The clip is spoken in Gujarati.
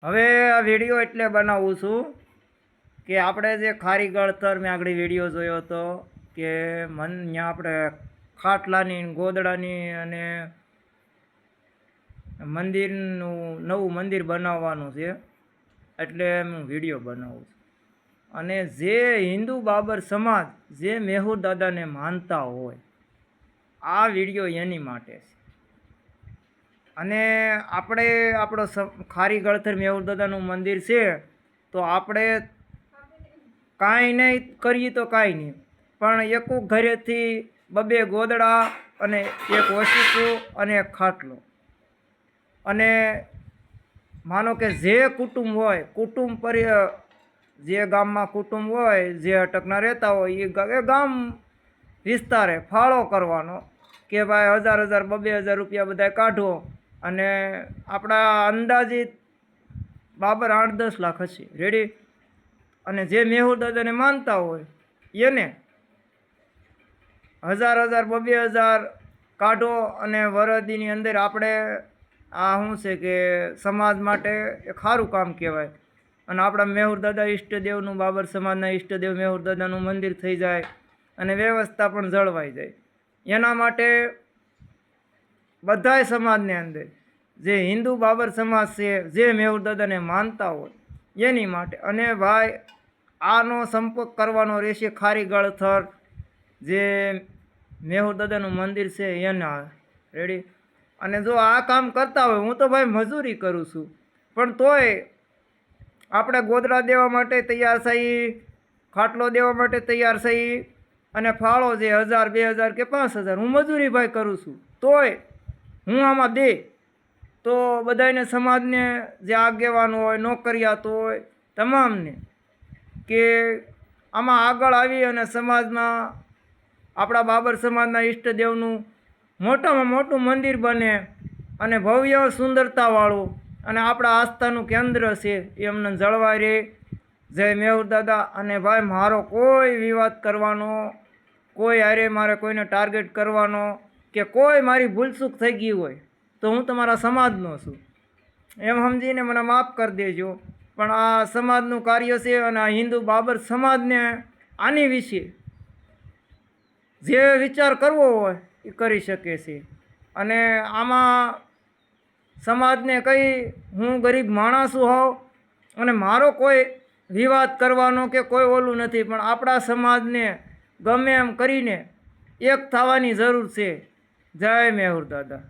હવે આ વિડીયો એટલે બનાવું છું કે આપણે જે ખારી ગળતર મેં આગળ વિડીયો જોયો હતો કે ત્યાં આપણે ખાટલાની ગોદડાની અને મંદિરનું નવું મંદિર બનાવવાનું છે એટલે હું વિડીયો બનાવું છું। અને જે હિન્દુ બાબર સમાજ જે મેહુર દાદાને માનતા હોય આ વિડીયો એની માટે છે। અને આપણે આપણો ખારી ગળતર મેહુર દાદાનું મંદિર છે તો આપણે કાંઈ નહીં કરીએ તો કાંઈ નહીં, પણ એક ઘરેથી બબે ગોદડા અને એક ઓશીકું અને એક ખાટલો, અને માનો કે જે કુટુંબ હોય કુટુંબ જે ગામમાં કુટુંબ હોય જે અટકના રહેતા હોય એ ગામ વિસ્તારે ફાળો કરવાનો કે ભાઈ 1000 2,000 રૂપિયા બધા કાઢો, અને આપણા અંદાજિત બાબર 8-10 લાખ હશે રેડી। અને જે મેહુર દાદાને માનતા હોય એને 1000 2,000 કાઢો, અને વરદીની અંદર આપણે આ શું છે કે સમાજ માટે એક સારું કામ કહેવાય। અને આપણા મેહુર દાદા ઈષ્ટદેવનું બાબર સમાજના ઈષ્ટદેવ મેહુર દાદાનું મંદિર થઈ જાય અને વ્યવસ્થા પણ જળવાઈ જાય। એના માટે બધાય સમાજને અંદર જે હિન્દુ બાબર સમાજ છે જે મેહુર દાદાને માનતા હોય એની માટે, અને ભાઈ આનો સંપર્ક કરવાનો રહેશે ખારી ગળથર જે મેહુર દાદાનું મંદિર છે એના રેડી। અને જો આ કામ કરતા હોય, હું તો ભાઈ મજૂરી કરું છું પણ તોય આપણે ગોદડા દેવા માટે તૈયાર થઈ, ખાટલો દેવા માટે તૈયાર થઈ, અને ફાળો જે 1000 2,000 કે 5,000 હું મજૂરી ભાઈ કરું છું, તોય હું આમાં દે તો બધાને સમાજને જે આગેવાન હોય નોકરિયાતો હોય તમામને કે આમાં આગળ આવી અને સમાજમાં આપણા બાબર સમાજના ઈષ્ટદેવનું મોટામાં મોટું મંદિર બને અને ભવ્ય સુંદરતાવાળું અને આપણા આસ્થાનું કેન્દ્ર છે એ અમને જળવાઈ રહે। જય મેહુર દાદા। અને ભાઈ મારો કોઈ વિવાદ કરવાનો, કોઈ હારે મારે કોઈને ટાર્ગેટ કરવાનો કે કોઈ મારી ભૂલચૂક થઈ ગઈ હોય તો હું તમારા સમાજનો છું એમ સમજીને મને માફ કરી દેજો, પણ આ સમાજનું કાર્ય છે અને આ હિન્દુ બાબર સમાજને આની વિશે જે વિચાર કરવો હોય એ કરી શકે છે। અને આમાં સમાજને કંઈ હું ગરીબ માણસ હોઉં અને મારો કોઈ વિવાદ કરવાનો કે કોઈ ઓલું નથી, પણ આપણા સમાજને ગમે એમ કરીને એક થવાની જરૂર છે। જય મેહુર દાદા।